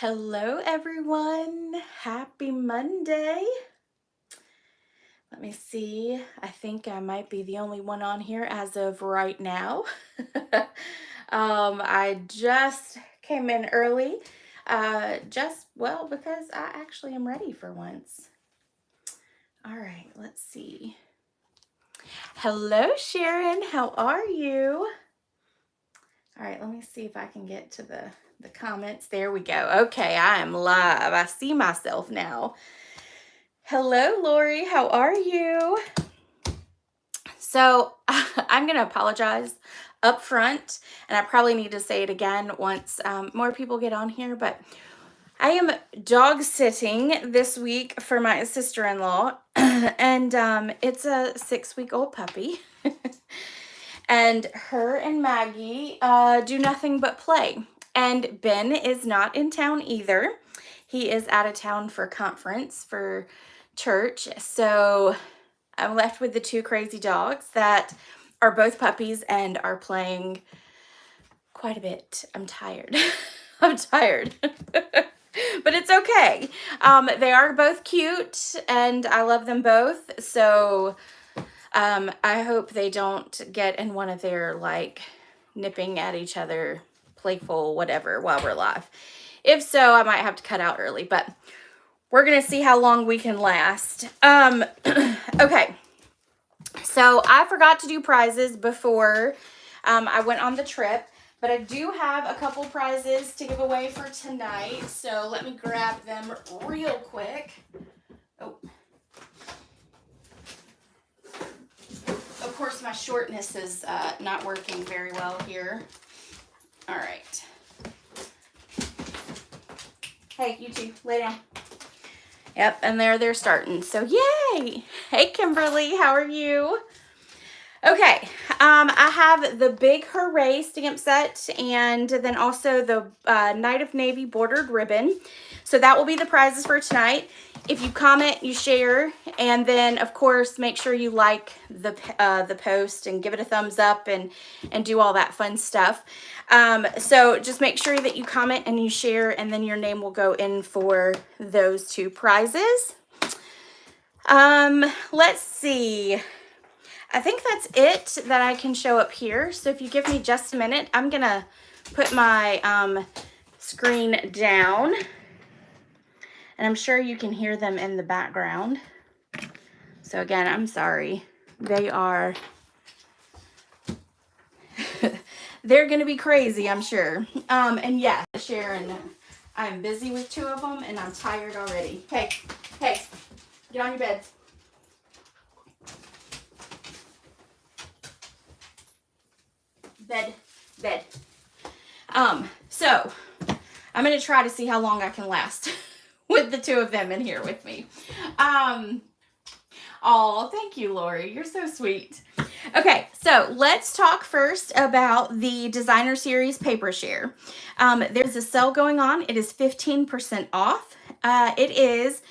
Hello, everyone. Happy Monday. Let me see. I think I might be the only one on here as of right now. I just came in early, because I actually am ready for once. All right, let's see. Hello, Sharon. How are you? All right, let me see if I can get to the comments. There we go. Okay, I am live. I see myself now. Hello, Lori. How are you? So I'm going to apologize up front, and I probably need to say it again once more people get on here, but I am dog sitting this week for my sister-in-law, and it's a 6-week-old puppy. And her and Maggie do nothing but play. And Ben is not in town either. He is out of town for conference for church. So I'm left with the two crazy dogs that are both puppies and are playing quite a bit. I'm tired. I'm tired. But it's okay. They are both cute and I love them both. So I hope they don't get in one of their like nipping at each other, playful, whatever, while we're live. If so, I might have to cut out early, but we're going to see how long we can last. Okay. So I forgot to do prizes before I went on the trip, but I do have a couple prizes to give away for tonight. So let me grab them real quick. Oh. Of course, my shortness is not working very well here. All right. Hey, you two, lay down. Yep, and there they're starting. So yay! Hey, Kimberly, how are you? Okay, I have the Big Hooray stamp set and then also the Night of Navy bordered ribbon. So that will be the prizes for tonight. If you comment, you share, and then of course make sure you like the post and give it a thumbs up and do all that fun stuff. So just make sure that you comment and you share, and then your name will go in for those two prizes. Let's see. I think that's it that I can show up here. So if you give me just a minute, I'm gonna put my screen down. And I'm sure you can hear them in the background. So again, I'm sorry. They are, they're gonna be crazy, I'm sure. And yeah, Sharon, I'm busy with two of them and I'm tired already. Hey, get on your beds. Bed. So I'm gonna try to see how long I can last with the two of them in here with me. Oh, thank you, Lori. You're so sweet. Okay, so let's talk first about the Designer Series Paper Share. There's a sale going on. It is 15% off. It is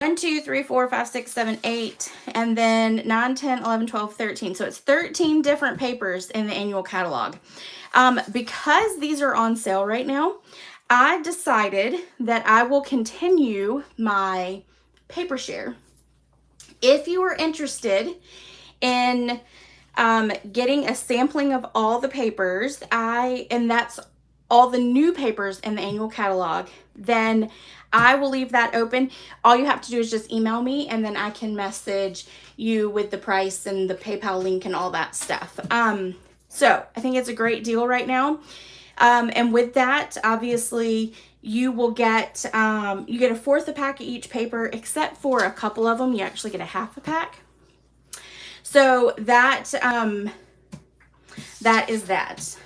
1, 2, 3, 4, 5, 6, 7, 8, and then 9, 10, 11, 12, 13. So it's 13 different papers in the annual catalog. Because these are on sale right now, I decided that I will continue my paper share. If you are interested in getting a sampling of all the papers, and that's all the new papers in the annual catalog, then I will leave that open. All you have to do is just email me, and then I can message you with the price and the PayPal link and all that stuff. So I think it's a great deal right now. And with that, obviously, you will get, you get a fourth a pack of each paper, except for a couple of them, you actually get a half a pack. So that, that is that.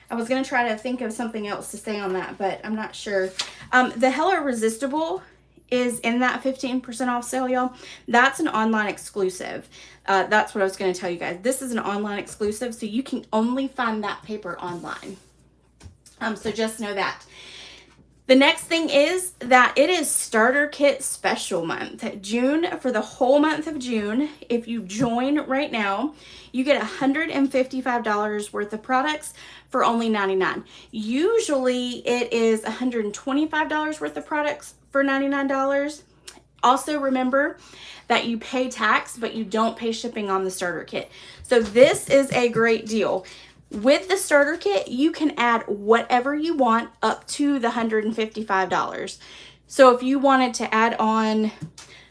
I was going to try to think of something else to say on that, but I'm not sure. The Hello Irresistible is in that 15% off sale, y'all. That's an online exclusive. That's what I was going to tell you guys. This is an online exclusive, so you can only find that paper online. So just know that. The next thing is that it is starter kit special month. June, for the whole month of June, if you join right now, you get $155 worth of products for only $99. Usually it is $125 worth of products for $99. Also remember that you pay tax, but you don't pay shipping on the starter kit. So this is a great deal. With the starter kit, you can add whatever you want up to the $155. So if you wanted to add on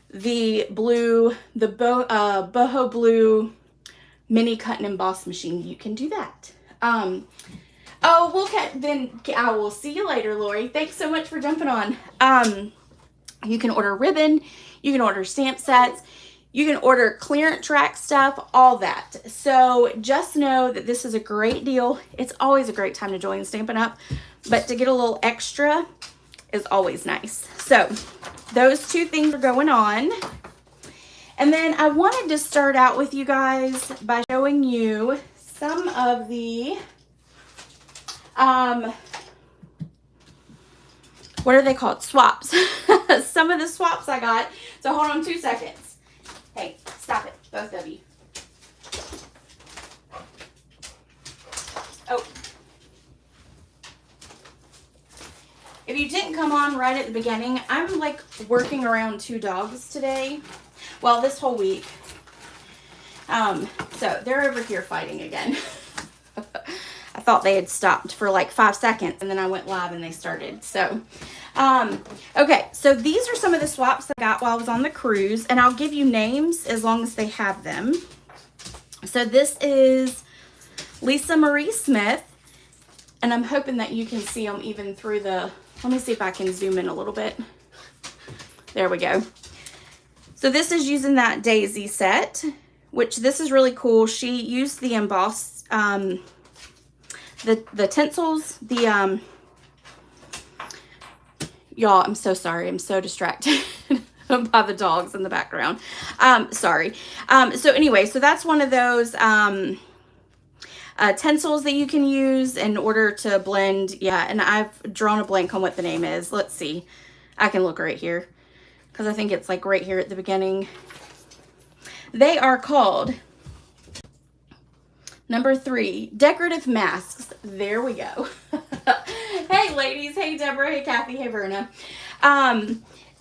the blue, the boho blue mini cut and emboss machine, you can do that. Then I will see you later, Lori. Thanks so much for jumping on. You can order ribbon, you can order stamp sets, you can order clearance rack stuff, all that. So just know that this is a great deal. It's always a great time to join Stampin' Up, but to get a little extra is always nice. So those two things are going on. And then I wanted to start out with you guys by showing you some of the, what are they called? Swaps. Some of the swaps I got. So hold on 2 seconds. Hey, stop it, both of you. Oh. If you didn't come on right at the beginning, I'm like working around 2 dogs today. Well, this whole week. So they're over here fighting again. I thought they had stopped for like 5 seconds and then I went live and they started. So, okay, so these are some of the swaps I got while I was on the cruise, and I'll give you names as long as they have them. So this is Lisa Marie Smith, and I'm hoping that you can see them even through the, let me see if I can zoom in a little bit. There we go. So this is using that daisy set, which this is really cool. She used the embossed, the tinsels, the, y'all, I'm so sorry. I'm so distracted by the dogs in the background. Sorry. So anyway, so that's one of those tinsels that you can use in order to blend. Yeah, and I've drawn a blank on what the name is. Let's see. I can look right here because I think it's like right here at the beginning. They are called number 3, decorative masks. There we go. Hey ladies, hey Deborah, hey Kathy, hey Verna.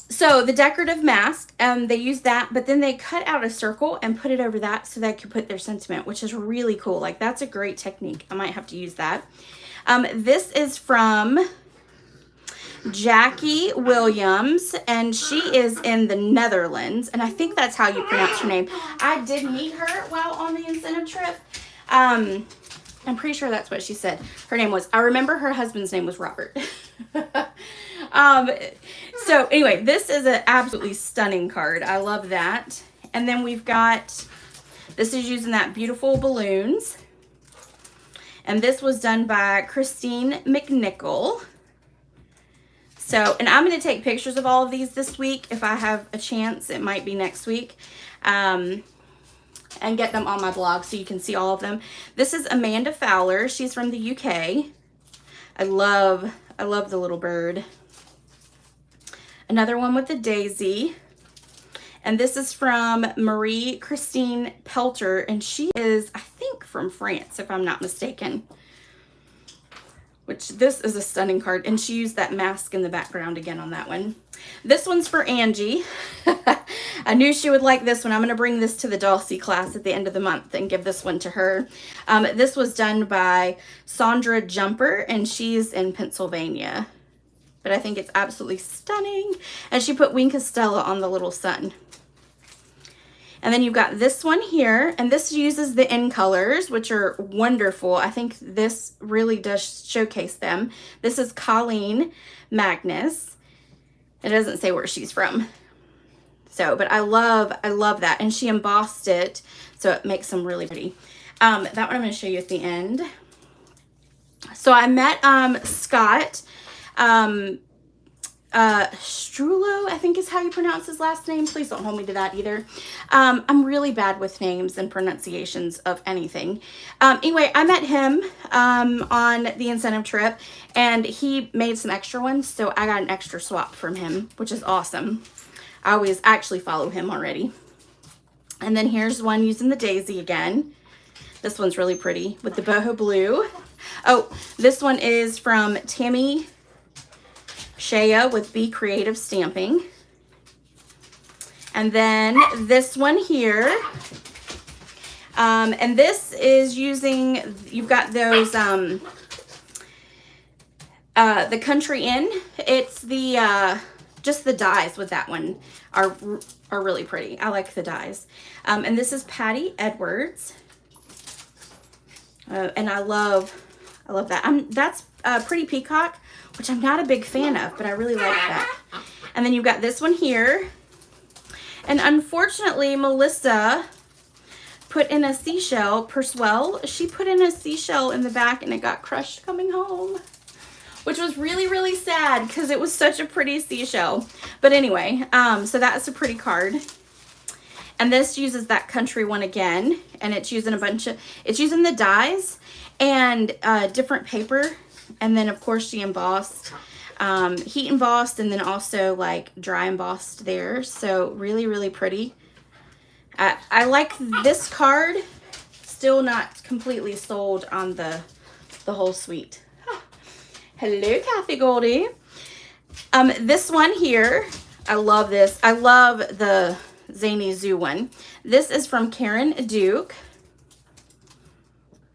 So the decorative mask, they use that, but then they cut out a circle and put it over that so they could put their sentiment, which is really cool. Like, that's a great technique. I might have to use that. This is from Jackie Williams, and she is in the Netherlands, and I think that's how you pronounce her name. I did meet her while on the incentive trip. I'm pretty sure that's what she said her name was. I remember her husband's name was Robert. So anyway, this is an absolutely stunning card. I love that. And then we've got, this is using that beautiful balloons. And this was done by Christine McNichol. So, and I'm going to take pictures of all of these this week. If I have a chance, it might be next week. And get them on my blog so you can see all of them. This is Amanda Fowler. She's from the UK. I love the little bird. Another one with the daisy. And this is from Marie Christine Pelter, and she is, I think, from France, if I'm not mistaken. Which, this is a stunning card, and she used that mask in the background again on that one. This one's for Angie. I knew she would like this one. I'm going to bring this to the Dulcie class at the end of the month and give this one to her. This was done by Sandra Jumper, and she's in Pennsylvania. But I think it's absolutely stunning. And she put Wink Stella on the little sun. And then you've got this one here, and this uses the in colors, which are wonderful. I think this really does showcase them. This is Colleen Magnus. It doesn't say where she's from. So, but I love that. And she embossed it, so it makes them really pretty. That one I'm going to show you at the end. So I met Scott Strulo, I think is how you pronounce his last name. Please don't hold me to that either. I'm really bad with names and pronunciations of anything. Anyway, I met him on the incentive trip, and he made some extra ones, so I got an extra swap from him, which is awesome. I always actually follow him already. And then here's one using the daisy again. This one's really pretty with the boho blue. Oh, this one is from Tammy Shea with Be Creative Stamping. And then this one here. And this is using, you've got those, the Country Inn. It's the, just the dies with that one are really pretty. I like the dies. And this is Patty Edwards. And I love that. That's Pretty Peacock, which I'm not a big fan of, but I really like that. And then you've got this one here. And unfortunately, Melissa put in a seashell, Perswell, she put in a seashell in the back and it got crushed coming home, which was really, really sad because it was such a pretty seashell. But anyway, so that's a pretty card. And this uses that country one again, and it's using it's using the dies and different paper. And then of course she embossed, heat embossed, and then also like dry embossed there. So really, really pretty. I like this card. Still not completely sold on the whole suite. Hello, Kathy Goldie. This one here, I love this. I love the Zany Zoo one. This is from Karen Duke,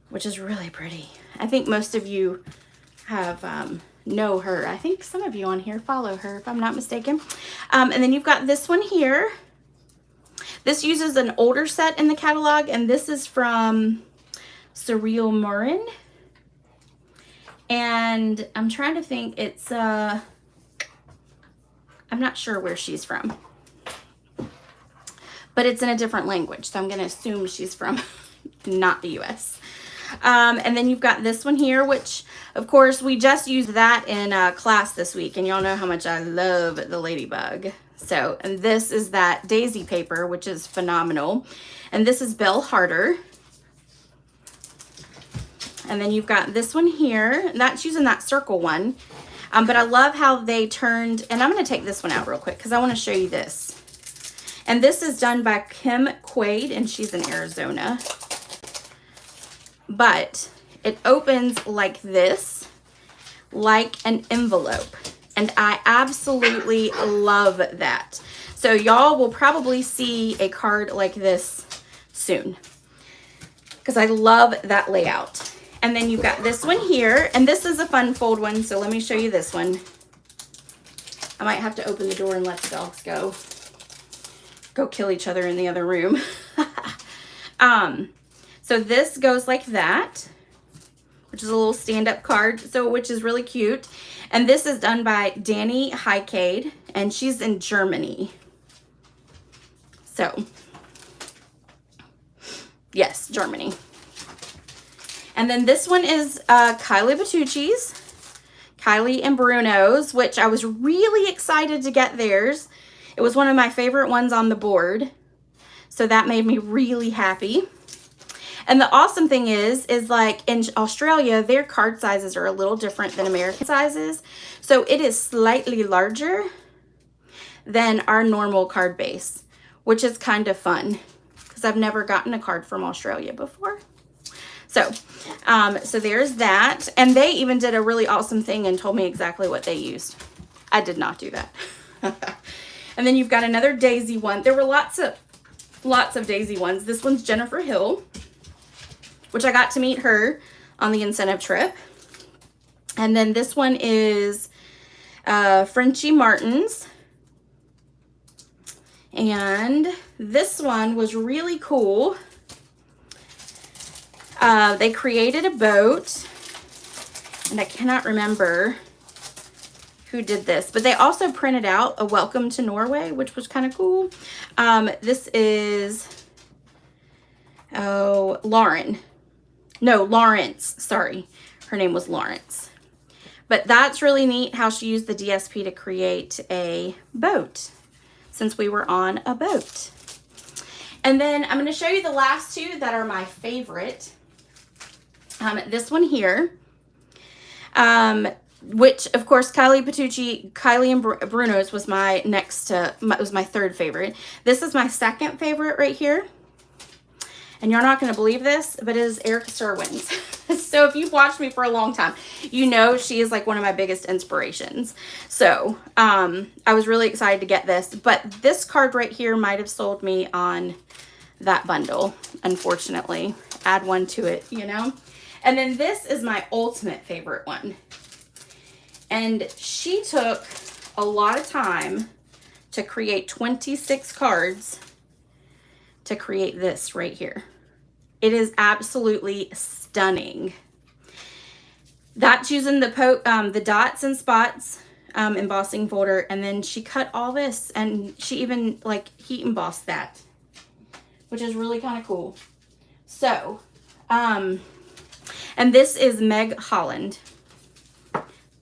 which is really pretty. I think most of you have know her. I think some of you on here follow her, if I'm not mistaken. And then you've got this one here. This uses an older set in the catalog, and this is from Surreal Marin. And I'm trying to think, it's I'm not sure where she's from, but it's in a different language, so I'm going to assume she's from not the US. And then you've got this one here, which of course we just used that in class this week, and y'all know how much I love the ladybug. So, and this is that daisy paper, which is phenomenal. And this is Belle Harder. And then you've got this one here. That's using that circle one. But I love how they turned, and I'm going to take this one out real quick because I want to show you this. And this is done by Kim Quaid, and she's in Arizona. But it opens like this, like an envelope. And I absolutely love that. So y'all will probably see a card like this soon, because I love that layout. And then you've got this one here, and this is a fun fold one, so let me show you this one. I might have to open the door and let the dogs go kill each other in the other room. So this goes like that, which is a little stand-up card, so which is really cute. And this is done by Danny Heikade, and she's in Germany. So, yes, Germany. And then this one is Kylie Batucci's, Kylie and Bruno's, which I was really excited to get theirs. It was one of my favorite ones on the board, so that made me really happy. And the awesome thing is like in Australia, their card sizes are a little different than American sizes. So it is slightly larger than our normal card base, which is kind of fun because I've never gotten a card from Australia before. So, so there's that. And they even did a really awesome thing and told me exactly what they used. I did not do that. And then you've got another daisy one. There were lots of daisy ones. This one's Jennifer Hill, which I got to meet her on the incentive trip. And then this one is Frenchie Martin's. And this one was really cool. They created a boat, and I cannot remember who did this, but they also printed out a welcome to Norway, which was kind of cool. This is, Lawrence, sorry. Her name was Lawrence. But that's really neat how she used the DSP to create a boat, since we were on a boat. And then I'm going to show you the last two that are my favorite. This one here, which of course Kylie and Bruno's was my was my third favorite. This is my second favorite right here. And you're not going to believe this, but it is Erica Serwin's. So if you've watched me for a long time, you know she is like one of my biggest inspirations. So I was really excited to get this. But this card right here might have sold me on that bundle, unfortunately. Add one to it, you know. And then this is my ultimate favorite one. And she took a lot of time to create 26 cards to create this right here. It is absolutely stunning. That's using the dots and spots embossing folder, and then she cut all this, and she even like heat embossed that, which is really kind of cool. So, and this is Meg Holland.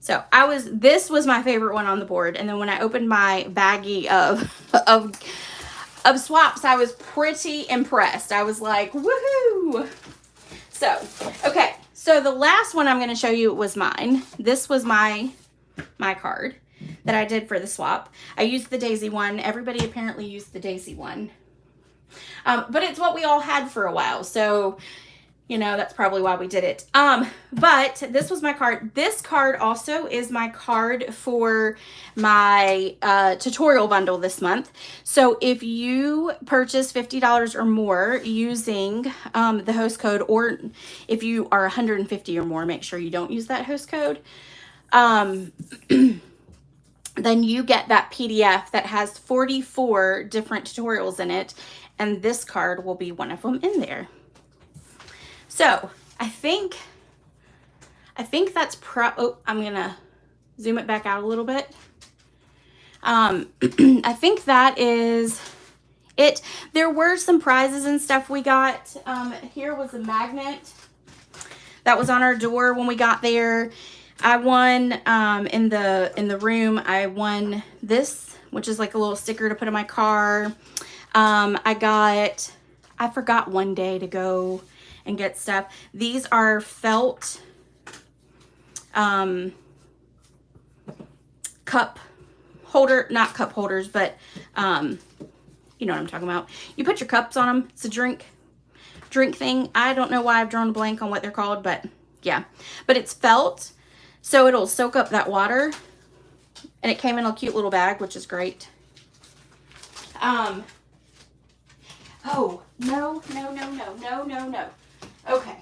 So this was my favorite one on the board, and then when I opened my baggie of swaps, I was pretty impressed. I was like, woohoo! So, okay. So the last one I'm going to show you was mine. This was my card that I did for the swap. I used the daisy one. Everybody apparently used the daisy one. But it's what we all had for a while. So, you know, that's probably why we did it. But this was my card. This card also is my card for my tutorial bundle this month. So if you purchase $50 or more using the host code, or if you are 150 or more, make sure you don't use that host code. Then you get that PDF that has 44 different tutorials in it. And this card will be one of them in there. So I think that's oh, I'm going to zoom it back out a little bit. I think that is it. There were some prizes and stuff we got. Here was a magnet that was on our door when we got there. I won in the room. I won this, which is like a little sticker to put in my car. I forgot one day to go and get stuff. These are felt cup holder, not cup holders, but you know what I'm talking about. You put your cups on them. It's a drink thing. I don't know why I've drawn a blank on what they're called, but yeah. But it's felt, so it'll soak up that water. And it came in a cute little bag, which is great. Oh, no. Okay.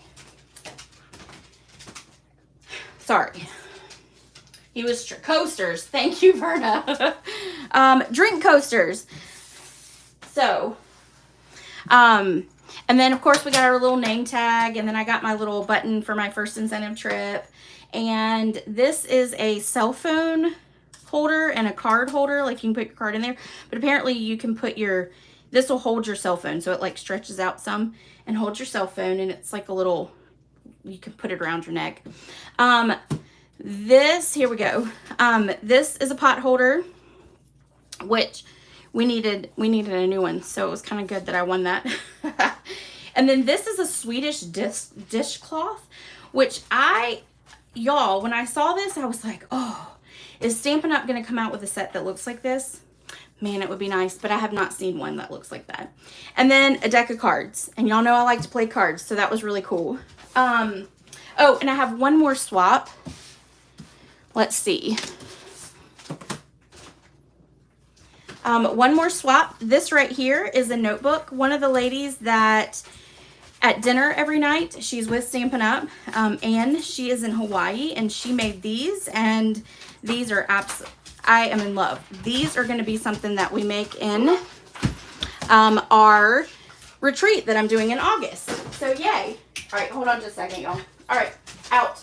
Sorry. He was coasters. Thank you, Verna. Drink coasters. So, and then of course we got our little name tag, and then I got my little button for my first incentive trip. And this is a cell phone holder and a card holder. Like you can put your card in there, but apparently you can put this will hold your cell phone. So it like stretches out some and holds your cell phone, and it's like a little, you can put it around your neck. Here we go. This is a pot holder, which we needed a new one. So it was kind of good that I won that. And then this is a Swedish dishcloth, which y'all, when I saw this, I was like, oh, is Stampin' Up going to come out with a set that looks like this? Man, it would be nice, but I have not seen one that looks like that. And then a deck of cards. And y'all know I like to play cards, so that was really cool. Oh, and I have one more swap. Let's see. One more swap. This right here is a notebook. One of the ladies that at dinner every night, she's with Stampin' Up, and she is in Hawaii, and she made these, and these are I am in love. These are going to be something that we make in our retreat that I'm doing in August. So yay. All right, hold on just a second, y'all. All right, out.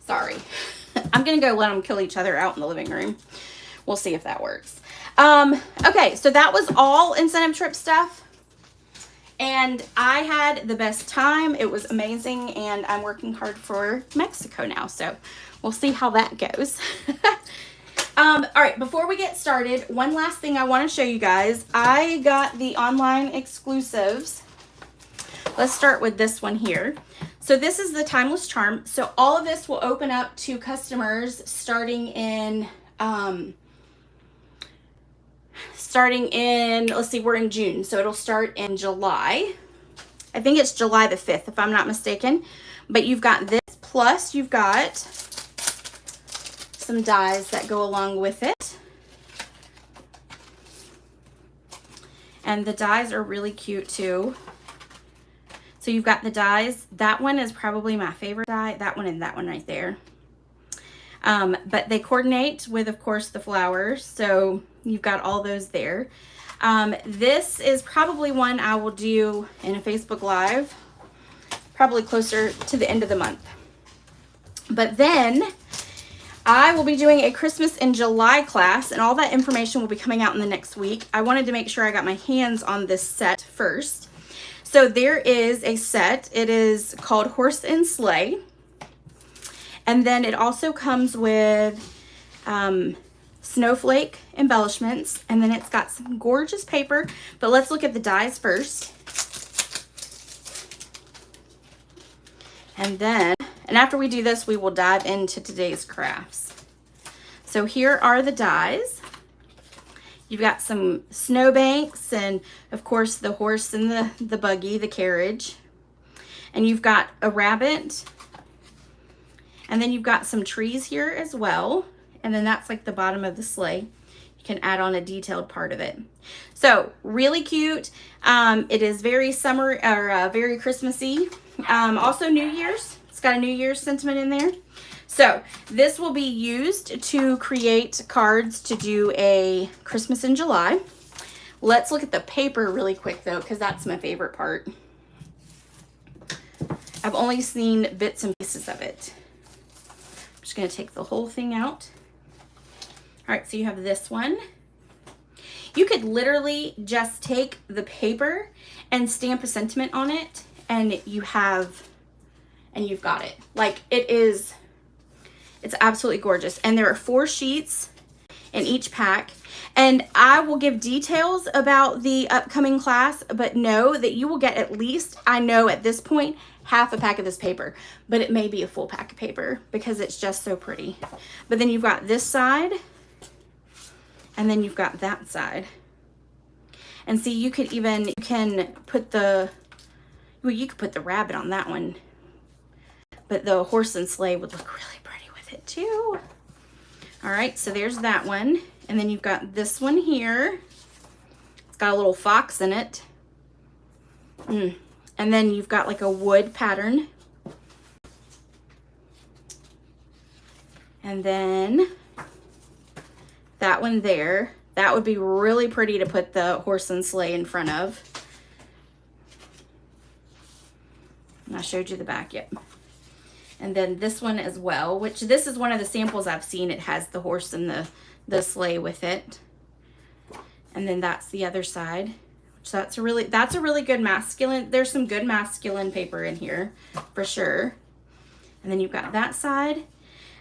Sorry. I'm going to go let them kill each other out in the living room. We'll see if that works. Okay, so that was all incentive trip stuff. And I had the best time. It was amazing, and I'm working hard for Mexico now, so we'll see how that goes. All right, before we get started, one last thing I want to show you guys. I got the online exclusives. Let's start with this one here. So this is the Timeless Charm. So all of this will open up to customers starting in, let's see, we're in June, so it'll start in July. I think it's July the 5th, if I'm not mistaken. But you've got this, plus you've got some dies that go along with it. And the dies are really cute too. So you've got the dies. That one is probably my favorite die, that one and that one right there. But they coordinate with, of course, the flowers. So you've got all those there. This is probably one I will do in a Facebook Live, probably closer to the end of the month. But then I will be doing a Christmas in July class, and all that information will be coming out in the next week. I wanted to make sure I got my hands on this set first. So there is a set. It is called Horse and Sleigh. And then it also comes with snowflake embellishments, and then it's got some gorgeous paper. But let's look at the dies first. And after we do this, we will dive into today's crafts. So here are the dies. You've got some snowbanks, and of course the horse and the buggy, the carriage. And you've got a rabbit. And then you've got some trees here as well. And then that's like the bottom of the sleigh. You can add on a detailed part of it. So really cute. It is very summer, or very Christmassy. Also New Year's. It's got a New Year's sentiment in there. So this will be used to create cards to do a Christmas in July. Let's look at the paper really quick though, because that's my favorite part. I've only seen bits and pieces of it. Just going to take the whole thing out. All right, so you have this one. You could literally just take the paper and stamp a sentiment on it, and you've got it. Like, it's absolutely gorgeous. And there are 4 sheets in each pack. And I will give details about the upcoming class, but know that you will get at least, I know at this point, half a pack of this paper, but it may be a full pack of paper because it's just so pretty. But then you've got this side, and then you've got that side. And see, you can put the rabbit on that one, but the horse and sleigh would look really pretty with it too. All right, so there's that one. And then you've got this one here. It's got a little fox in it. And then you've got like a wood pattern. And then that one there. That would be really pretty to put the horse and sleigh in front of. And I showed you the back, yep. And then this one as well, which this is one of the samples I've seen. It has the horse and the sleigh with it. And then that's the other side. So that's a really good masculine. There's some good masculine paper in here for sure. And then you've got that side.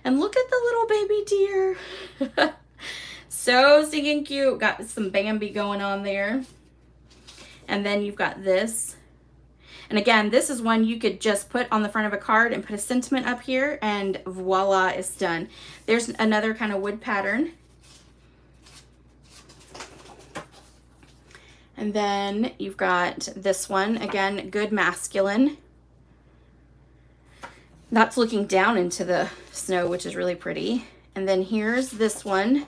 And look at the little baby deer. So stinking cute. Got some Bambi going on there. And then you've got this. And again, this is one you could just put on the front of a card and put a sentiment up here, and voila, it's done. There's another kind of wood pattern. And then you've got this one, again, good masculine. That's looking down into the snow, which is really pretty. And then here's this one.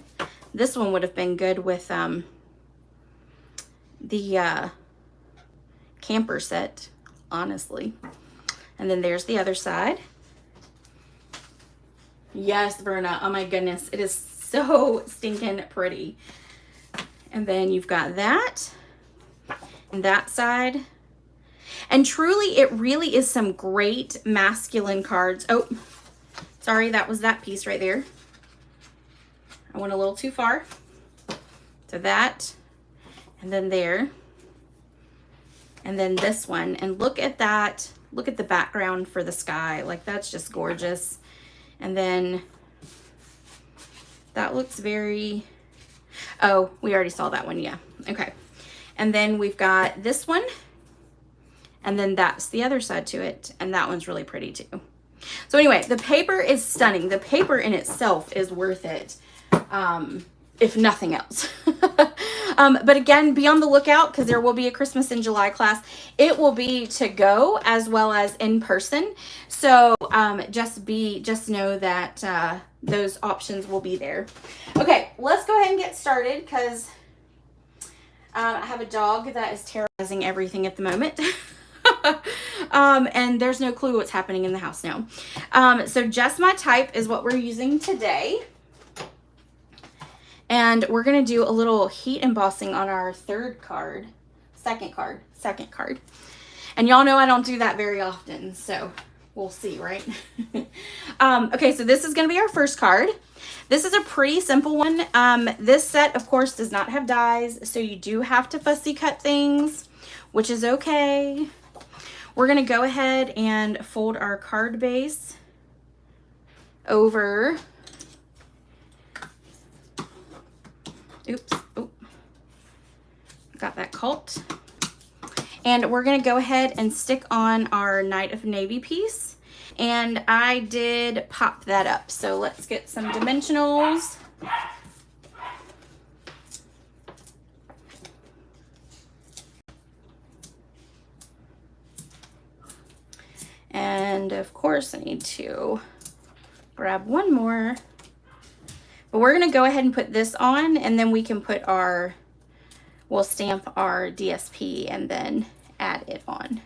This one would have been good with the camper set, honestly. And then there's the other side. Yes, Verna, oh my goodness, it is so stinking pretty. And then you've got that. And that side. And truly, it really is some great masculine cards. Oh, sorry, that was that piece right there. I went a little too far. So that, and then there, and then this one. And look at that. Look at the background for the sky. Like, that's just gorgeous. And then that looks very, oh, we already saw that one. Yeah. Okay. And then we've got this one. And then that's the other side to it. And that one's really pretty too. So anyway, the paper is stunning. The paper in itself is worth it, if nothing else. But again, be on the lookout because there will be a Christmas in July class. It will be to go as well as in person. So just know that those options will be there. Okay, let's go ahead and get started because I have a dog that is terrorizing everything at the moment. And there's no clue what's happening in the house now. So Just My Type is what we're using today. And we're going to do a little heat embossing on our second card. And y'all know I don't do that very often, so we'll see, right? Okay, so this is going to be our first card. This is a pretty simple one. This set, of course, does not have dies, so you do have to fussy cut things, which is okay. We're going to go ahead and fold our card base over. Oops. Oh, got that caught. And we're going to go ahead and stick on our Night of Navy piece. And I did pop that up. So let's get some dimensionals. And of course I need to grab one more. But we're going to go ahead and put this on, and then we can put we'll stamp our DSP and then add it on.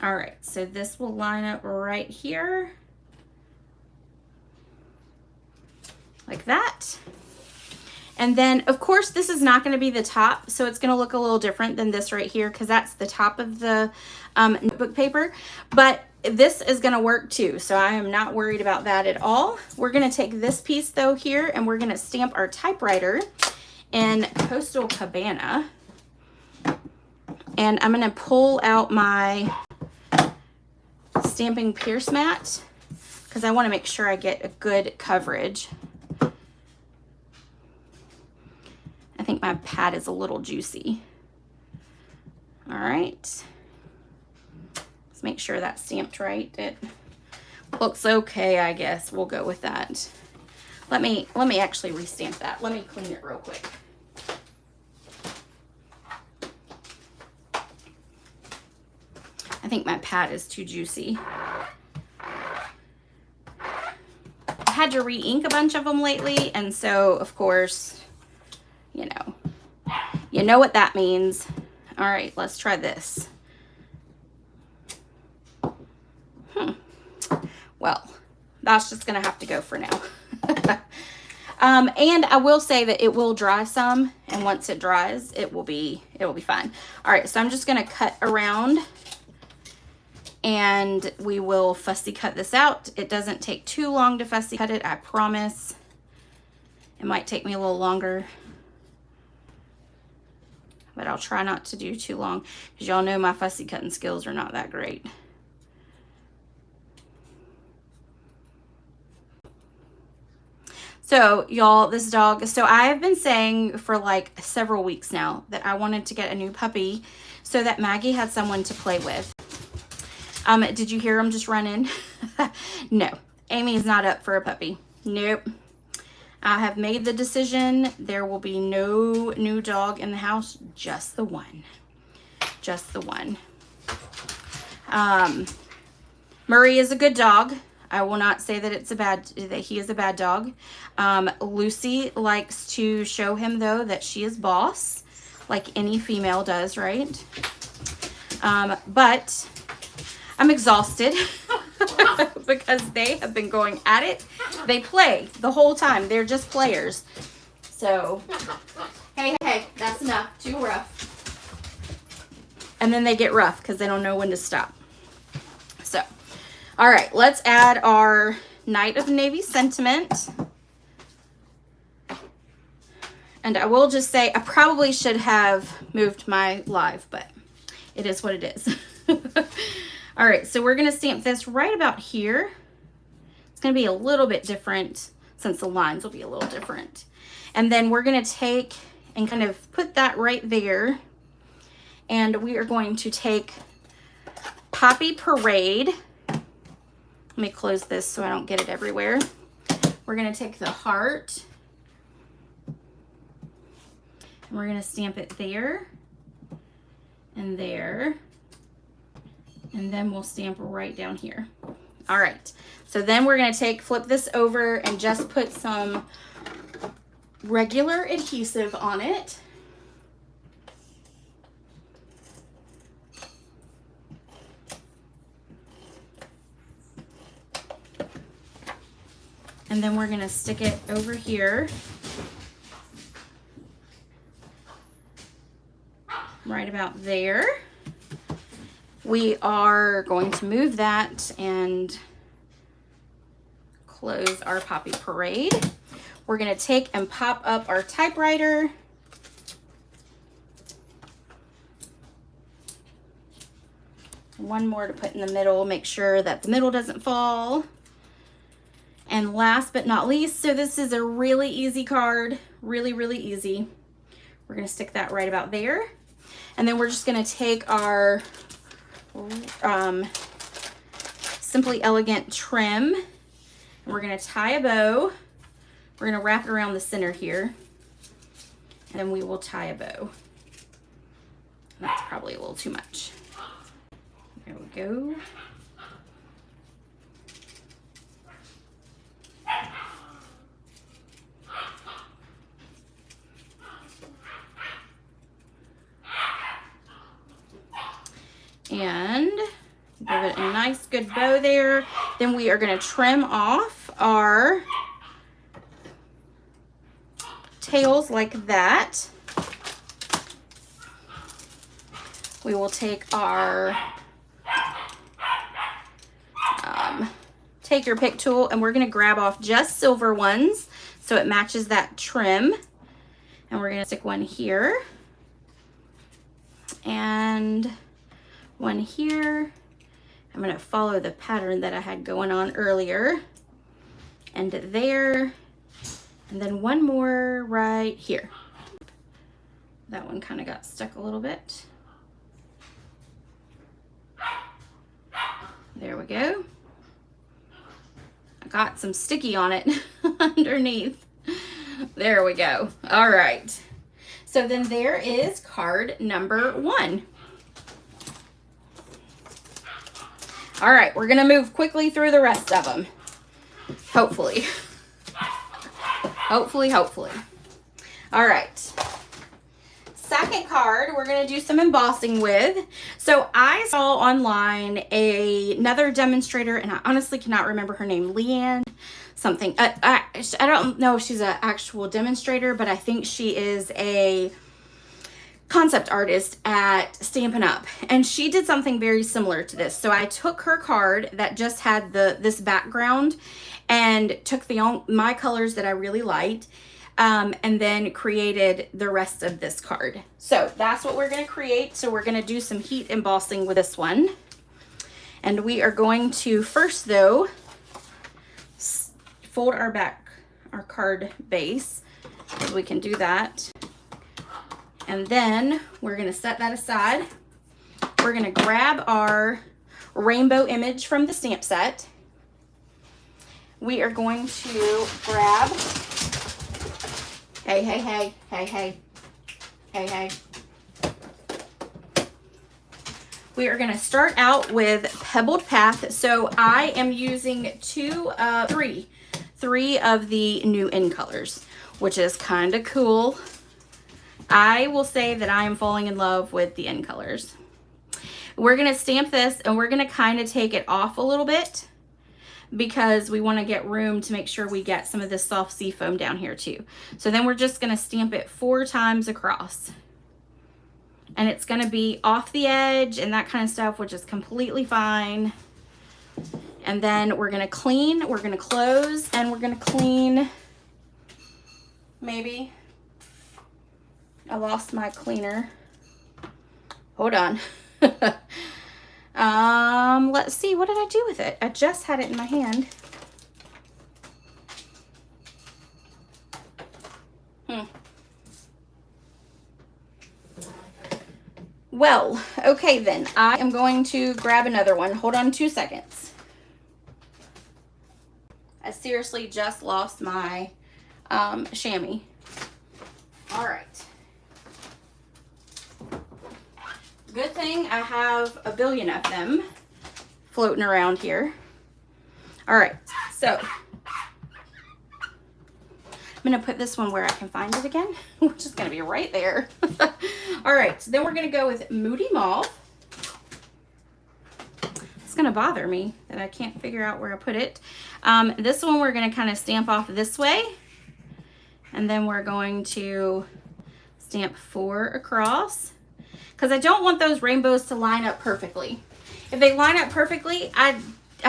All right, so this will line up right here. Like that. And then, of course, this is not going to be the top, so it's going to look a little different than this right here because that's the top of the notebook paper. But this is going to work too, so I am not worried about that at all. We're going to take this piece, though, here, and we're going to stamp our typewriter in Coastal Cabana. And I'm going to pull out my stamping pierce mat because I want to make sure I get a good coverage. I think my pad is a little juicy. All right. Let's make sure that's stamped right. It looks okay, I guess. We'll go with that. Let me actually restamp that. Let me clean it real quick. I think my pad is too juicy. I had to re-ink a bunch of them lately, and so, of course, you know what that means. All right, let's try this. Well, that's just gonna have to go for now. And I will say that it will dry some, and once it dries, it will be fine. All right, so I'm just gonna cut around, and we will fussy cut this out. It doesn't take too long to fussy cut it, I promise. It might take me a little longer, but I'll try not to do too long because y'all know my fussy cutting skills are not that great. So y'all, this dog, so I have been saying for like several weeks now that I wanted to get a new puppy so that Maggie had someone to play with. Did you hear him just run in? No, Amy is not up for a puppy. Nope. I have made the decision. There will be no new dog in the house, just the one. Just the one. Murray is a good dog. I will not say that that he is a bad dog. Lucy likes to show him, though, that she is boss, like any female does, right? But I'm exhausted because they have been going at it. They play the whole time. They're just players. So, hey, that's enough. Too rough. And then they get rough because they don't know when to stop. So, all right, let's add our Night of Navy sentiment. And I will just say, I probably should have moved my live, but it is what it is. All right, so we're gonna stamp this right about here. It's gonna be a little bit different since the lines will be a little different. And then we're gonna take and kind of put that right there. And we are going to take Poppy Parade. Let me close this so I don't get it everywhere. We're gonna take the heart and we're gonna stamp it there and there. And then we'll stamp right down here. All right, so then we're gonna flip this over and just put some regular adhesive on it. And then we're gonna stick it over here. Right about there. We are going to move that and close our Poppy Parade. We're gonna take and pop up our typewriter. One more to put in the middle, make sure that the middle doesn't fall. And last but not least, so this is a really easy card, really, really easy. We're gonna stick that right about there. And then we're just gonna take our Simply Elegant trim and we're gonna tie a bow. We're gonna wrap it around the center here and then we will tie a bow. That's probably a little too much. There we go. And give it a nice good bow there. Then we are going to trim off our tails like that. We will take our take your pick tool and we're going to grab off just silver ones so it matches that trim. And we're going to stick one here and one here. I'm going to follow the pattern that I had going on earlier and there, and then one more right here. That one kind of got stuck a little bit. There we go. I got some sticky on it underneath. There we go. All right. So then there is card number 1. All right, we're gonna move quickly through the rest of them. Hopefully. Hopefully. All right. Second card, we're gonna do some embossing with. So I saw online another demonstrator, and I honestly cannot remember her name, Leanne something. I don't know if she's an actual demonstrator, but I think she is a concept artist at Stampin' Up, and she did something very similar to this. So I took her card that just had this background and took my colors that I really liked, and then created the rest of this card. So that's what we're going to create. So we're going to do some heat embossing with this one, and we are going to first though fold our card base, so we can do that. And then we're gonna set that aside. We're gonna grab our rainbow image from the stamp set. We are going to grab, hey. We are gonna start out with Pebbled Path. So I am using three of the new in colors, which is kind of cool. I will say that I am falling in love with the in colors. We're gonna stamp this and we're gonna kind of take it off a little bit because we wanna get room to make sure we get some of this soft sea foam down here too. So then we're just gonna stamp it 4 times across. And it's gonna be off the edge and that kind of stuff, which is completely fine. And then we're gonna clean, we're gonna close, and we're gonna clean maybe I lost my cleaner. Hold on. Let's see, what did I do with it? I just had it in my hand. Well, okay then. I am going to grab another one. Hold on 2 seconds. I seriously just lost my chamois. All right. Good thing I have a billion of them floating around here. All right, so I'm gonna put this one where I can find it again, which is gonna be right there. All right, so then we're gonna go with Moody Mauve. It's gonna bother me that I can't figure out where I put it. This one we're gonna kind of stamp off this way, and then we're going to stamp 4 across, because I don't want those rainbows to line up perfectly. If they line up perfectly, I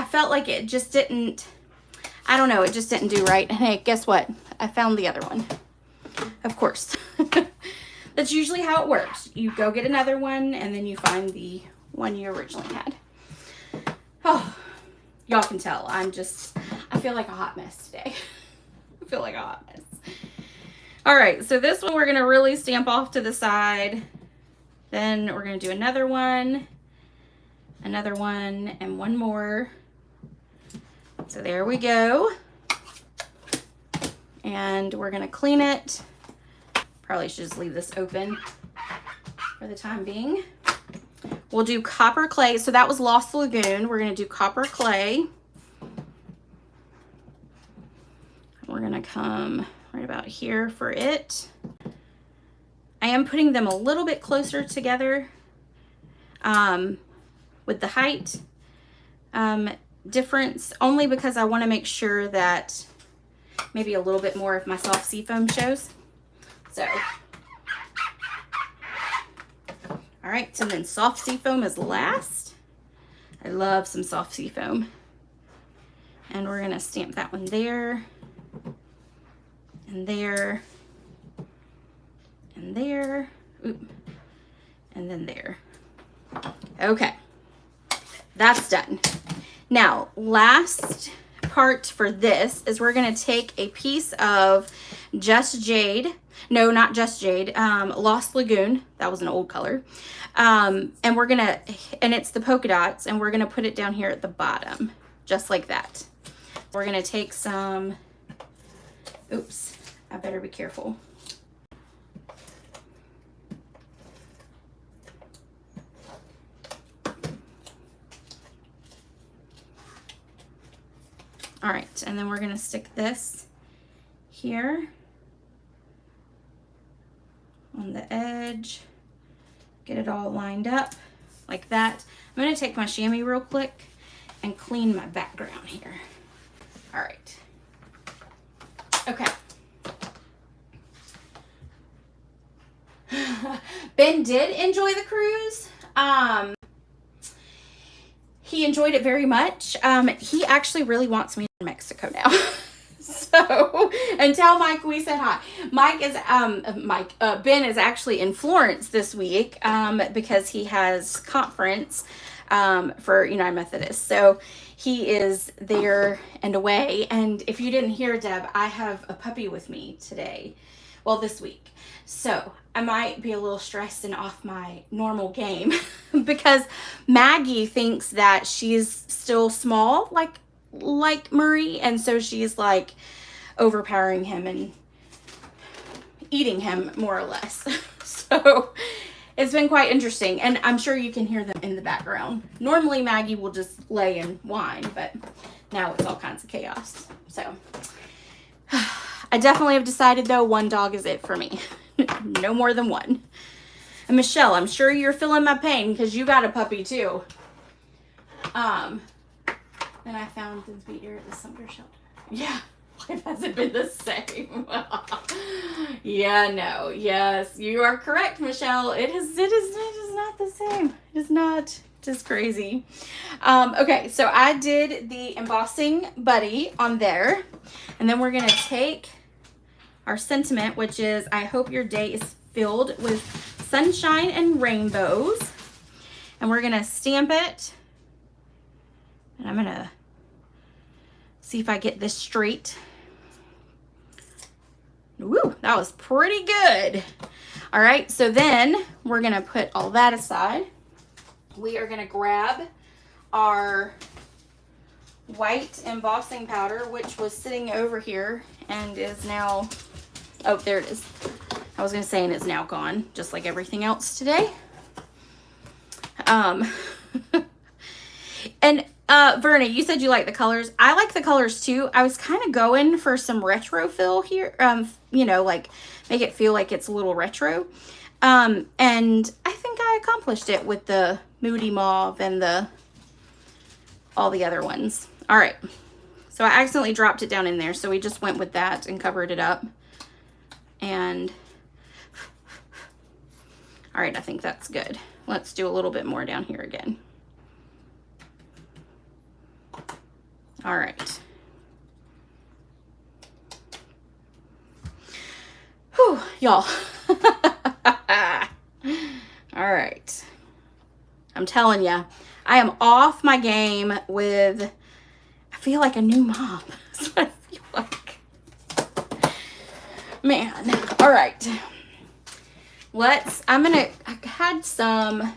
felt like it just didn't, I don't know, it just didn't do right. And hey, guess what? I found the other one. Of course. That's usually how it works. You go get another one, and then you find the one you originally had. Oh, y'all can tell. I feel like a hot mess today. I feel like a hot mess. All right, so this one we're gonna really stamp off to the side. Then we're gonna do another one, and one more. So there we go. And we're gonna clean it. Probably should just leave this open for the time being. We'll do copper clay. So that was Lost Lagoon. We're gonna do copper clay. We're gonna come right about here for it. I am putting them a little bit closer together with the height difference, only because I want to make sure that maybe a little bit more of my soft seafoam shows. So, all right, and then soft seafoam is last. I love some soft seafoam. And we're gonna stamp that one there, and there, and there, oop, and then there. Okay, that's done. Now, last part for this is we're gonna take a piece of Just Jade, no, not Just Jade, Lost Lagoon, that was an old color, and we're gonna, and it's the polka dots, and we're gonna put it down here at the bottom, just like that. We're gonna take some, oops, I better be careful. All right, and then we're gonna stick this here on the edge, get it all lined up like that. I'm gonna take my chamois real quick and clean my background here. All right, okay. Ben did enjoy the cruise. He enjoyed it very much. He actually really wants me in Mexico now. So, and tell Mike we said hi. Ben is actually in Florence this week because he has conference for United Methodist. So he is there and away. And if you didn't hear, Deb, I have a puppy with me today. Well, this week. So I might be a little stressed and off my normal game because Maggie thinks that she's still small, like Murray, and so she's like overpowering him and eating him more or less. So it's been quite interesting, and I'm sure you can hear them in the background. Normally Maggie will just lay and whine, but now it's all kinds of chaos. So I definitely have decided though, one dog is it for me. No more than one. And Michelle, I'm sure you're feeling my pain because you got a puppy too. And I found this beater at the summer shelter. Yeah, life hasn't been the same. Yeah, no, yes, you are correct, Michelle. It is not the same. It is not. Just crazy. Okay, so I did the embossing buddy on there, and then we're gonna take our sentiment, which is, I hope your day is filled with sunshine and rainbows. And we're gonna stamp it. And I'm gonna see if I get this straight. Woo, that was pretty good. All right, so then we're gonna put all that aside. We are gonna grab our white embossing powder, which was sitting over here and is now, oh, there it is. I was gonna say, and it's now gone, just like everything else today. And Verna, you said you like the colors. I like the colors too. I was kind of going for some retro feel here, you know, like make it feel like it's a little retro. And I think I accomplished it with the Moody Mauve and all the other ones. All right, so I accidentally dropped it down in there, so we just went with that and covered it up. And all right, I think that's good. Let's do a little bit more down here again. All right. Whew, y'all. All right. I'm telling you, I am off my game with, I feel like a new mom. That's what I feel like. Man. All right. I had some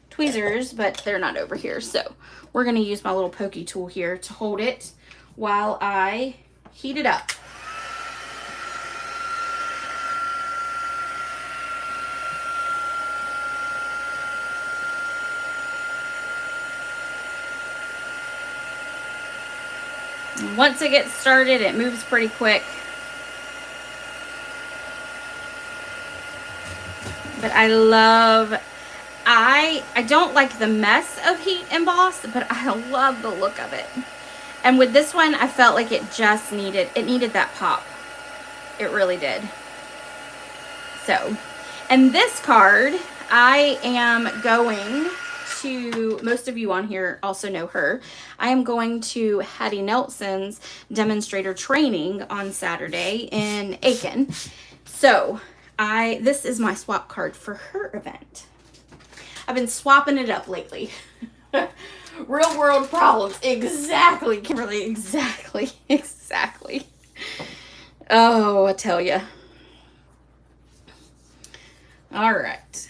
tweezers, but they're not over here. So we're going to use my little pokey tool here to hold it while I heat it up. And once it gets started, it moves pretty quick. But I don't like the mess of heat emboss, but I love the look of it. And with this one, I felt like it needed that pop. It really did. So, and this card, I am going to, most of you on here also know her. I am going to Hattie Nelson's demonstrator training on Saturday in Aiken. So, this is my swap card for her event. I've been swapping it up lately. Real world problems. Exactly, Kimberly. Exactly. Oh, I tell ya. All right.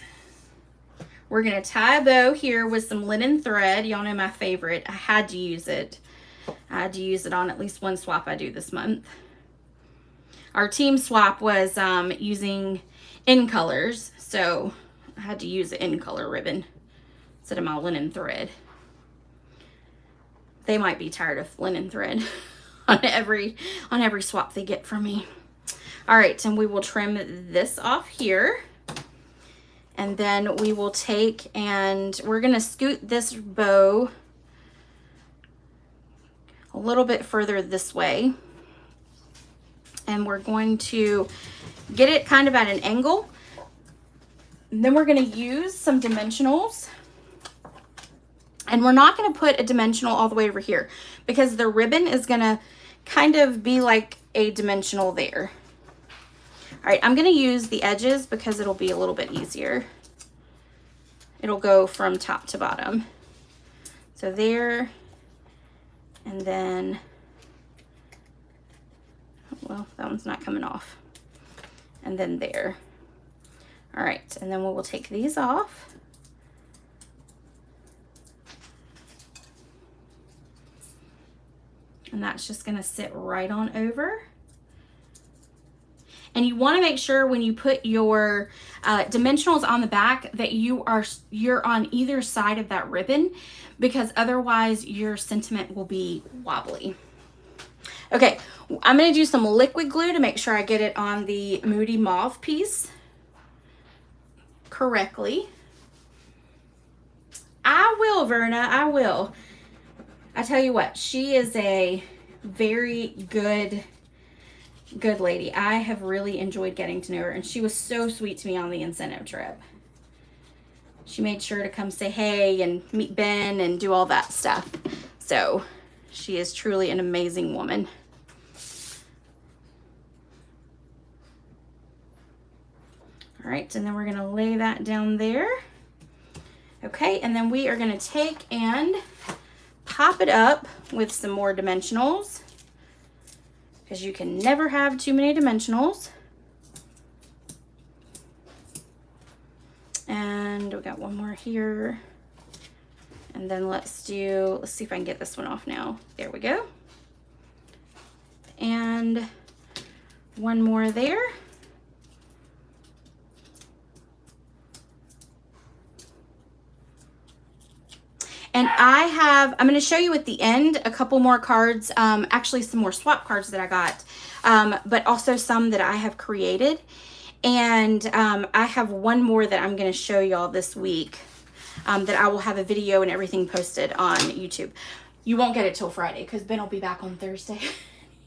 We're going to tie a bow here with some linen thread. Y'all know my favorite. I had to use it. I had to use it on at least one swap I do this month. Our team swap was using in colors, so I had to use the in color ribbon instead of my linen thread. They might be tired of linen thread on every swap they get from me. All right, and we will trim this off here. And then we will take and we're going to scoot this bow a little bit further this way. And we're going to get it kind of at an angle. And then we're going to use some dimensionals. And we're not going to put a dimensional all the way over here because the ribbon is going to kind of be like a dimensional there. All right, I'm going to use the edges because it'll be a little bit easier. It'll go from top to bottom. So there, and then, well, that one's not coming off. And then there. All right, and then we will take these off. And that's just going to sit right on over. And you want to make sure when you put your dimensionals on the back that you're on either side of that ribbon, because otherwise your sentiment will be wobbly. Okay, I'm going to do some liquid glue to make sure I get it on the Moody Mauve piece correctly. I will, Verna, I will. I tell you what, she is a very good lady. I have really enjoyed getting to know her, and she was so sweet to me on the incentive trip. She made sure to come say hey and meet Ben and do all that stuff. So she is truly an amazing woman. All right, and then we're gonna lay that down there. Okay, and then we are gonna take and pop it up with some more dimensionals, because you can never have too many dimensionals. And we got one more here. And then let's see if I can get this one off now. There we go. And one more there. And I'm going to show you at the end a couple more cards, actually some more swap cards that I got, but also some that I have created. And I have one more that I'm going to show y'all this week, that I will have a video and everything posted on YouTube. You won't get it till Friday because Ben will be back on Thursday.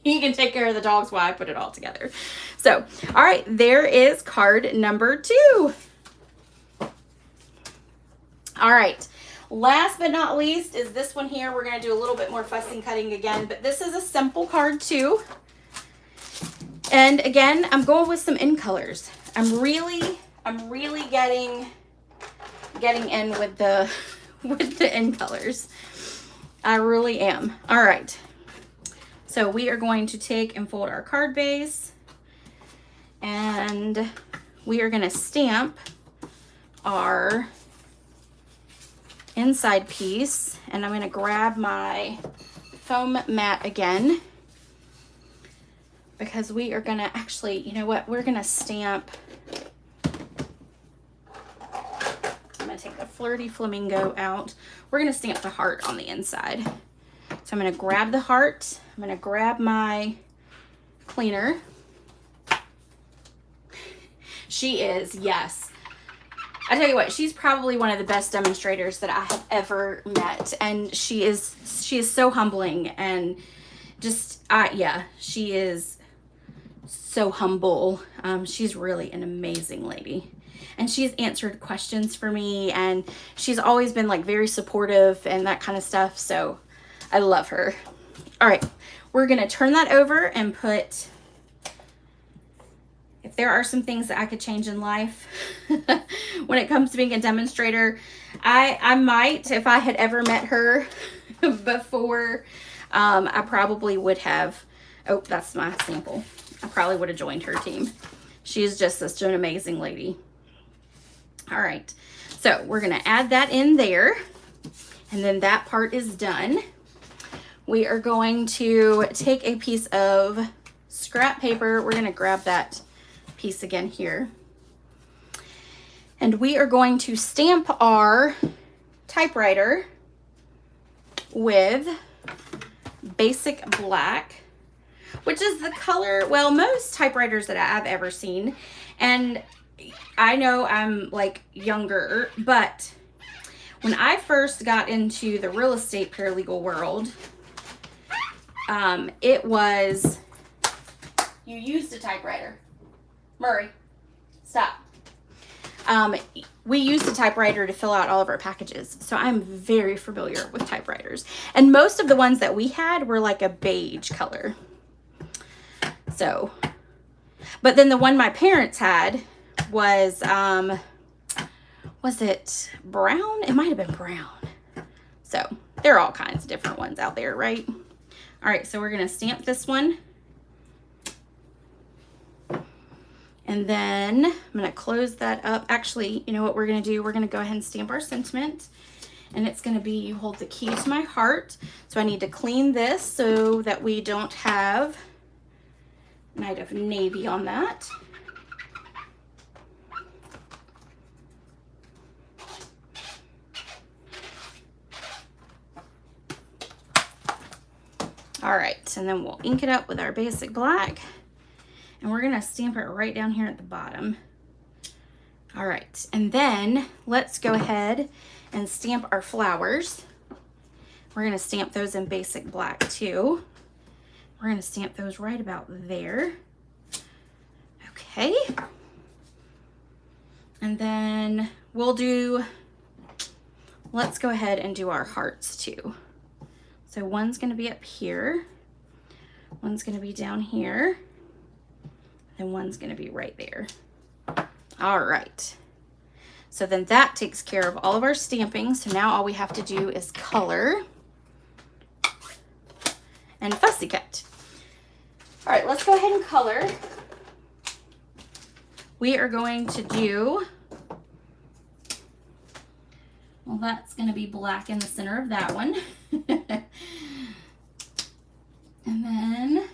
He can take care of the dogs while I put it all together. So, all right, there is card number 2. All right. Last but not least is this one here. We're going to do a little bit more fussing cutting again, but this is a simple card too. And again, I'm going with some in colors. I'm really getting in with the in colors. I really am. All right. So we are going to take and fold our card base, and we are going to stamp our inside piece, and I'm going to grab my foam mat again, because we are going to actually, you know what, we're going to stamp. I'm going to take the Flirty Flamingo out. We're going to stamp the heart on the inside. So I'm going to grab the heart. I'm going to grab my cleaner. She is, yes. I tell you what, she's probably one of the best demonstrators that I have ever met, and she is so humbling, and just yeah, she is so humble. She's really an amazing lady, and she's answered questions for me, and she's always been like very supportive and that kind of stuff. So I love her. All right, we're gonna turn that over and put. If there are some things that I could change in life when it comes to being a demonstrator, I might, if I had ever met her before, I probably would have, oh, that's my sample. I probably would have joined her team. She is just such an amazing lady. All right, so we're gonna add that in there, and then that part is done. We are going to take a piece of scrap paper. We're gonna grab that piece again here, and we are going to stamp our typewriter with basic black, which is the color, well, most typewriters that I've ever seen. And I know I'm like younger, but when I first got into the real estate paralegal world, it was, you used a typewriter. Murray, stop. We used a typewriter to fill out all of our packages, so I'm very familiar with typewriters. And most of the ones that we had were like a beige color. So, but then the one my parents had was it brown? It might have been brown. So there are all kinds of different ones out there, right? All right, so we're gonna stamp this one. And then I'm going to close that up. Actually, you know what we're going to do? We're going to go ahead and stamp our sentiment. And it's going to be, you hold the key to my heart. So I need to clean this so that we don't have Night of Navy on that. All right, and then we'll ink it up with our basic black. And we're gonna stamp it right down here at the bottom. All right, and then let's go ahead and stamp our flowers. We're gonna stamp those in basic black too. We're gonna stamp those right about there. Okay. And then let's go ahead and do our hearts too. So one's gonna be up here, one's gonna be down here, and one's gonna be right there. All right. So then that takes care of all of our stamping. So now all we have to do is color and fussy cut. All right, let's go ahead and color. We are going to do, well, that's going to be black in the center of that one. And then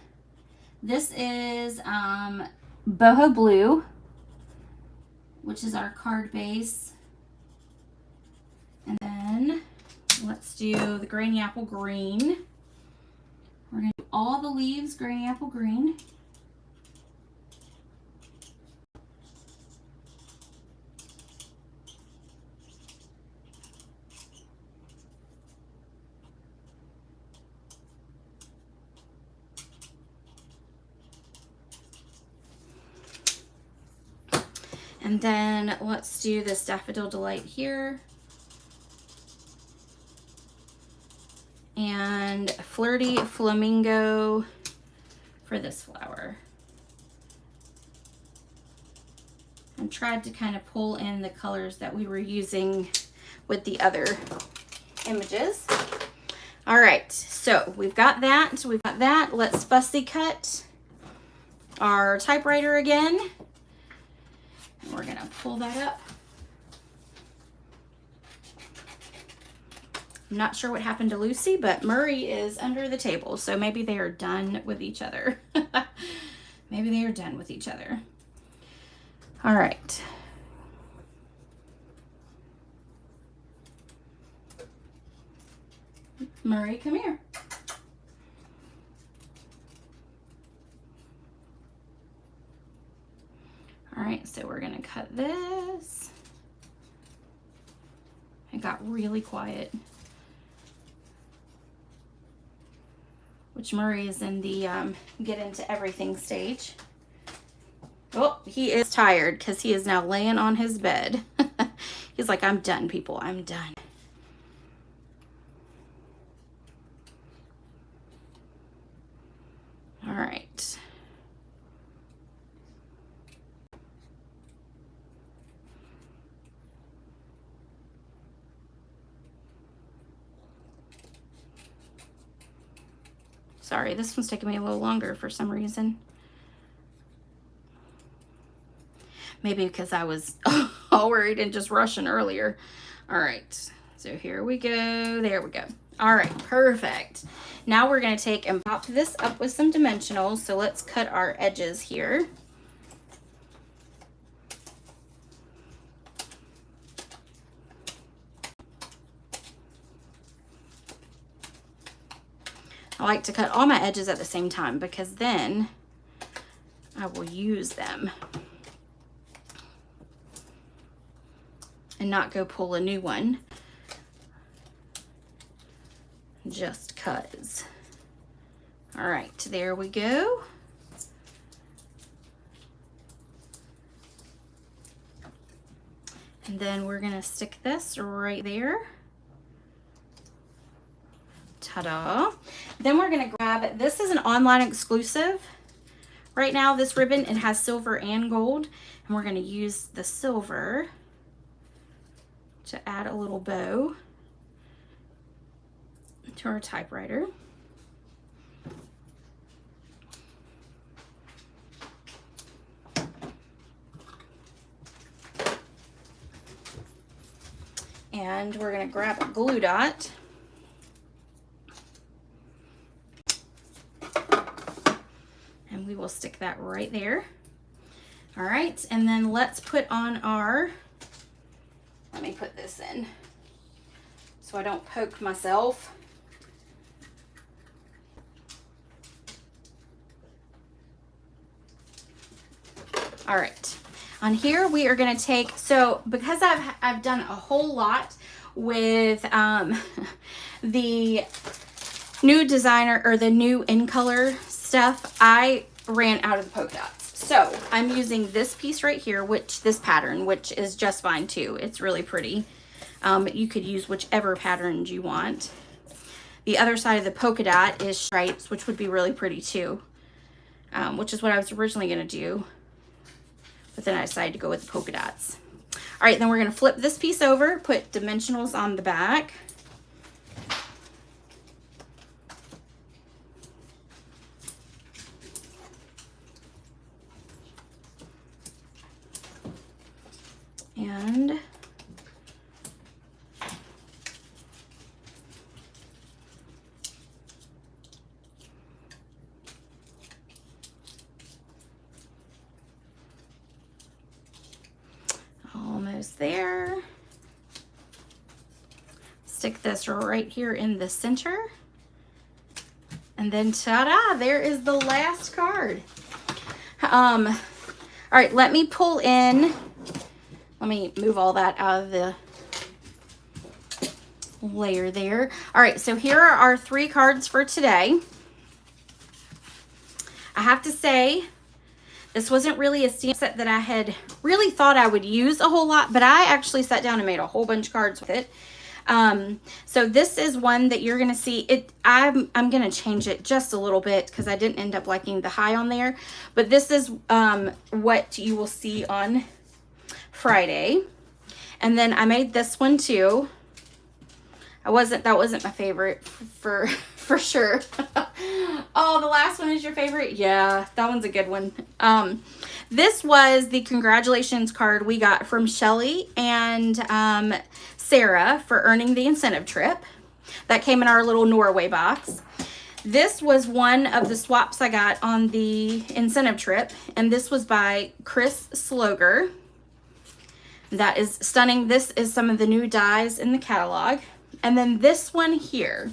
this is boho blue, which is our card base. And then let's do the granny apple green. We're going to do all the leaves granny apple green. And then let's do this Daffodil Delight here. And Flirty Flamingo for this flower. And tried to kind of pull in the colors that we were using with the other images. All right, so we've got that. Let's fussy cut our typewriter again. And we're gonna pull that up. I'm not sure what happened to Lucy, but Murray is under the table, so maybe they are done with each other. Maybe they are done with each other. All right. Murray, come here. All right, so we're gonna cut this. It got really quiet. Which Murray is in the get into everything stage. Oh, he is tired because he is now laying on his bed. He's like, I'm done, people, I'm done. All right. Sorry, this one's taking me a little longer for some reason. Maybe because I was all worried and just rushing earlier. All right, so here we go. There we go. All right, perfect. Now we're going to take and pop this up with some dimensionals. So let's cut our edges here. I like to cut all my edges at the same time because then I will use them and not go pull a new one just cuz. All right, there we go. And then we're gonna stick this right there. Ta-da. Then we're gonna grab, this is an online exclusive. Right now, this ribbon, it has silver and gold, and we're gonna use the silver to add a little bow to our typewriter. And we're gonna grab a glue dot. And we will stick that right there. All right, and then let's put on our, let me put this in so I don't poke myself. All right, on here we are gonna take, so because I've done a whole lot with the new designer or the new in color stuff, I ran out of the polka dots. So I'm using this piece right here, this pattern, which is just fine too. It's really pretty. You could use whichever patterns you want. The other side of the polka dot is stripes, which would be really pretty too, which is what I was originally gonna do but then I decided to go with the polka dots. All right, then we're gonna flip this piece over, put dimensionals on the back. And almost there. Stick this right here in the center. And then ta-da, there is the last card. All right, let me pull in, let me move all that out of the layer there. All right, so here are our 3 cards for today. I have to say, this wasn't really a stamp set that I had really thought I would use a whole lot, but I actually sat down and made a whole bunch of cards with it. So this is one that you're gonna see it. I'm gonna change it just a little bit because I didn't end up liking the high on there, but this is what you will see on Friday. And then I made this one too. That wasn't my favorite for sure. Oh, the last one is your favorite? Yeah, that one's a good one. This was the congratulations card we got from Shelly and Sarah for earning the incentive trip. That came in our little Norway box. This was one of the swaps I got on the incentive trip, and this was by Chris Sloger. That is stunning. This is some of the new dies in the catalog. And then this one here.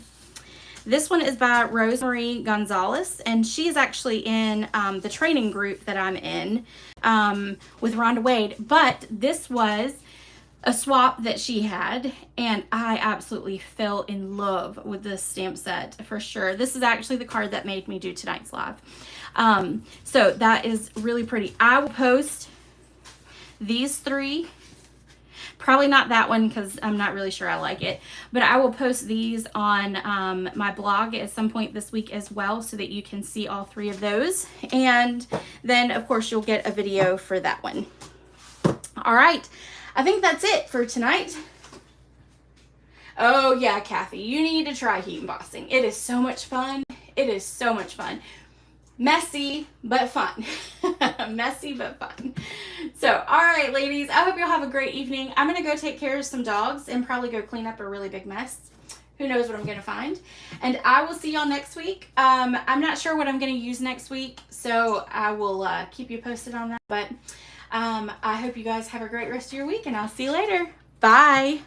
This one is by Rosemary Gonzalez, and she is actually in the training group that I'm in with Rhonda Wade. But this was a swap that she had, and I absolutely fell in love with this stamp set for sure. This is actually the card that made me do tonight's live. So that is really pretty. I will post these 3. Probably not that one because I'm not really sure I like it, but I will post these on my blog at some point this week as well so that you can see all 3 of those. And then of course you'll get a video for that one. All right, I think that's it for tonight. Oh yeah, Kathy, you need to try heat embossing. It is so much fun. It is so much fun. Messy, but fun. Messy, but fun. So, all right, ladies, I hope you'll have a great evening. I'm going to go take care of some dogs and probably go clean up a really big mess. Who knows what I'm going to find. And I will see y'all next week. I'm not sure what I'm going to use next week, so I will keep you posted on that. But I hope you guys have a great rest of your week, and I'll see you later. Bye.